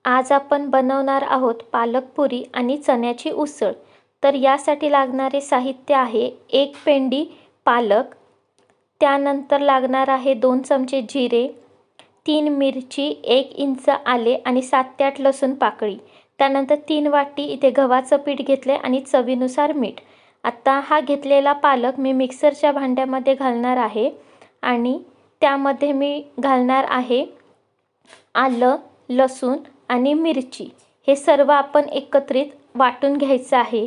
आज आपण बनवणार आहोत पालक पुरी आणि चण्याची उसळ। तर यासाठी लागणारे साहित्य आहे 1 पेंडी पालक, त्यानंतर लागणार आहे 2 चमचे जिरे, 3 मिरची, 1 इंच आले आणि 7 ते 8 लसूण पाकळी, त्यानंतर 3 वाटी इथे गव्हाचं पीठ घेतले आणि चवीनुसार मीठ। आता हा घेतलेला पालक मी मिक्सरच्या भांड्यामध्ये घालणार आहे आणि त्यामध्ये मी घालणार आहे आलं, लसूण आणि मिरची। हे सर्व आपण एकत्रित वाटून घ्यायचं आहे।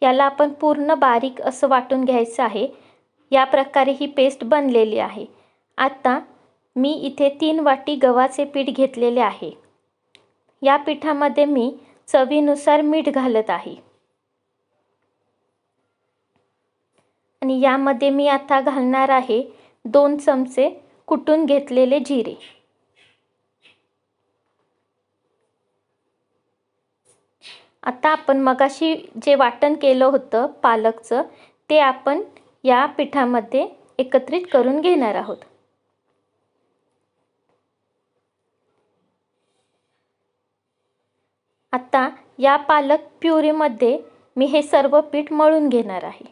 याला आपण पूर्ण बारीक असं वाटून घ्यायचं आहे। या प्रकारे ही पेस्ट बनलेली आहे। आता मी इथे 3 वाटी गव्हाचे पीठ घेतलेले आहे। या पिठामध्ये मी चवीनुसार मीठ घालत आहे आणि यामध्ये मी आता घालणार आहे 2 चमचे कुटून घेतलेले जिरे। आता आपण मगाशी जे वाटण केलं होतं पालकचं ते आपण या पिठामध्ये एकत्रित करून घेणार आहोत। आता या पालक प्युरीमध्ये मी हे सर्व पीठ मळून घेणार आहे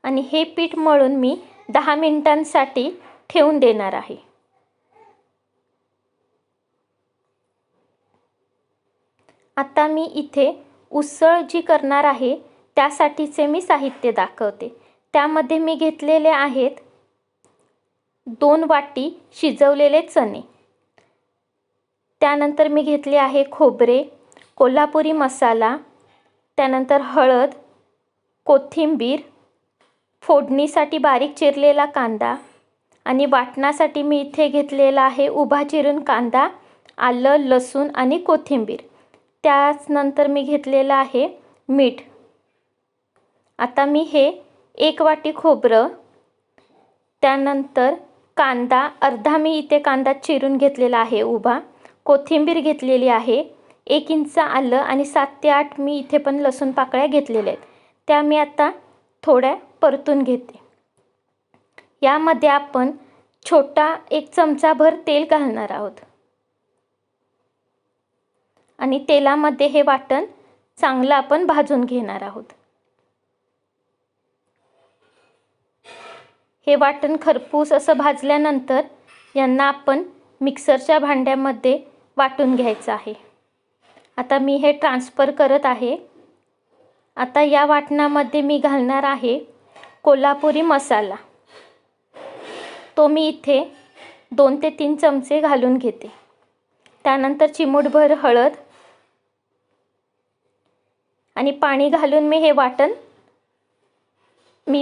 आणि हे पीठ मळून मी 10 मिनिटांसाठी ठेवून देणार आहे। आता मी इथे उसळ जी करणार आहे त्यासाठीचे मी साहित्य दाखवते। त्यामध्ये मी घेतलेले आहेत 2 वाटी शिजवलेले चणे, त्यानंतर मी घेतले आहे खोबरे, कोल्हापुरी मसाला, त्यानंतर हळद, कोथिंबीर, फोडणीसाठी बारीक चिरलेला कांदा आणि वाटण्यासाठी मी इथे घेतलेला आहे उभा चिरून कांदा, आलं, लसूण आणि कोथिंबीर। त्यानंतर मी घेतलेलं आहे मीठ। आता मी हे 1 वाटी खोबरं, त्यानंतर कांदा अर्धा मी इथे कांदा चिरून घेतलेला आहे उभा, कोथिंबीर घेतलेली आहे, 1 इंच आलं आणि 7 ते 8 मी इथे पण लसूण पाकळ्या घेतलेल्या आहेत। त्या मी आता थोड्या परतून घेते। यामध्ये आपण छोटा 1 चमचाभर तेल घालणार आहोत आणि तेलामध्ये हे वाटण चांगलं आपण भाजून घेणार आहोत। हे वाटण खरपूस असं भाजल्यानंतर यांना आपण मिक्सरच्या भांड्यामध्ये वाटून घ्यायचं आहे। आता मी हे ट्रान्सफर करत आहे। आता या वाटणामध्ये मी घालणार आहे कोल्हापुरी मसाला। तो मी इथे 2 ते 3 चमचे घालून घेते। त्यानंतर चिमूटभर हळद आणि पाणी घालून मी हे वाटण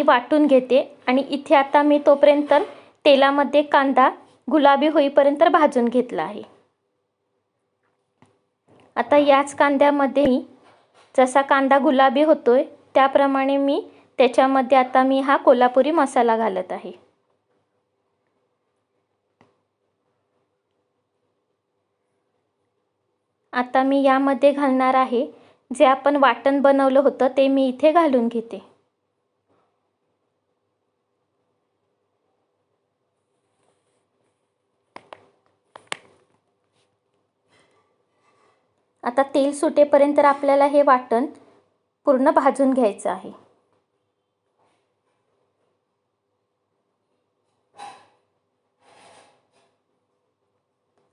वाटून घेते आणि इथे आता मी तोपर्यंत तेलामध्ये कांदा गुलाबी होईपर्यंत भाजून घेतला आहे। आता याच कांद्यामध्ये मी जसा कांदा गुलाबी होतोय त्याप्रमाणे मी त्याच्यामध्ये आता मी हा कोल्हापुरी मसाला घालत आहे। आता मी यामध्ये घालणार आहे जे आपण वाटण बनवलं होतं ते मी इथे घालून घेते। आता तेल सुटेपर्यंत आपल्याला हे वाटण पूर्ण भाजून घ्यायचं आहे।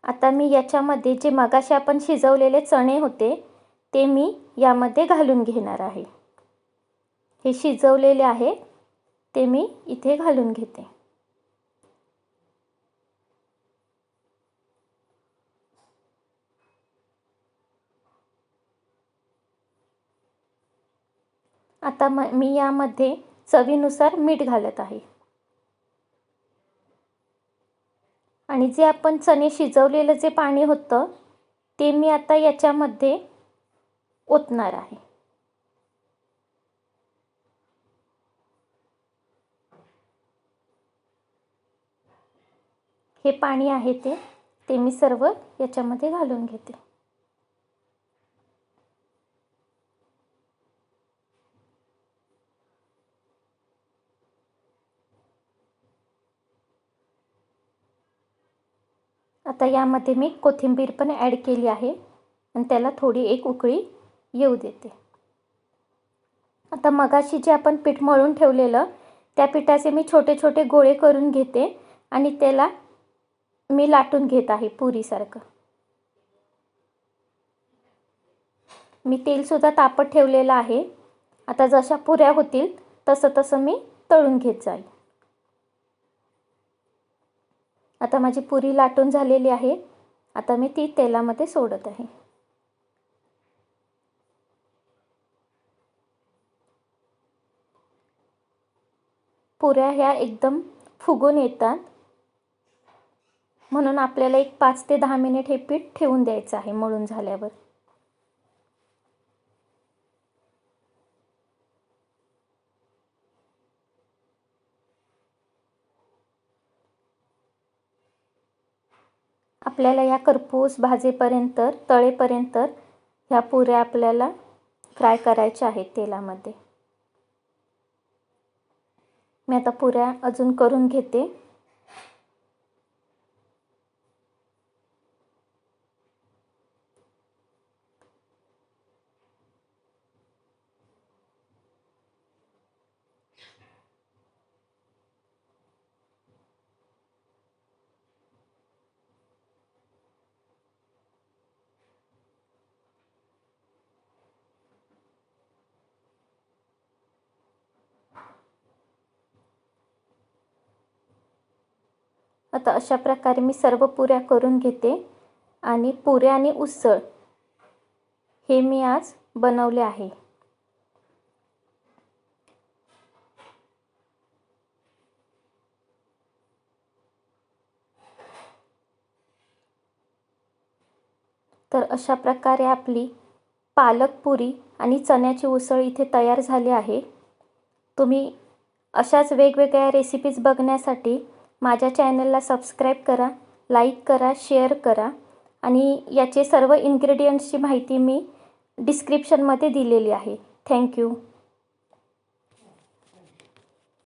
आता मी याच्यामध्ये जे मगाशी आपण शिजवलेले चणे होते ते मी यामध्ये घालून घेणार आहे। हे शिजवलेले आहे ते मी इथे घालून घेते। आता मी यामध्ये चवीनुसार मीठ घालत आहे आणि जे आपण चणे शिजवलेलं जे पाणी होतं ते मी आता याच्यामध्ये ओतणार आहे। हे पाणी आहे ते मी सर्व याच्यामध्ये घालून घेते। आता यामध्ये मी कोथिंबीर पण ॲड केली आहे आणि त्याला थोडी एक उकळी येऊ देते. आता मगाशी जे आपण पीठ मळून ठेवलेलं त्या पिठाचे मी छोटे छोटे गोळे करून घेते आणि त्याला मी लाटून घेत आहे पुरीसारखं. मी तेलसुद्धा तापत ठेवलेलं आहे. आता जशा पुऱ्या होतील तसं मी तळून घेत जाईल. आता माझी पुरी लाटून झालेली आहे. आता मी ती तेलामध्ये सोडत आहे. पुऱ्या ह्या एकदम फुगून येतात, म्हणून आपल्याला एक 5 ते 10 मिनिट हे पीठ ठेवून द्यायचं आहे मळून झाल्यावर. आपल्याला या करपूस भाजेपर्यंत तळेपर्यंत ह्या पुऱ्या आपल्याला फ्राय करायच्या आहेत तेलामध्ये. मी आता पुऱ्या अजून करून घेते. आता अशा प्रकारे मी सर्व पुऱ्या करून घेते आणि पुऱ्या आणि उसळ हे मी आज बनवले आहे. तर अशा प्रकारे आपली पालक पुरी आणि चण्याची उसळ इथे तयार झाली आहे. तुम्ही अशाच वेगवेगळ्या रेसिपीज बघण्यासाठी माझ्या चॅनलला सबस्क्राईब करा, लाईक करा, शेअर करा आणि याचे सर्व इन्ग्रेडियंट्सची माहिती मी डिस्क्रिप्शनमध्ये दिलेली आहे. थँक्यू.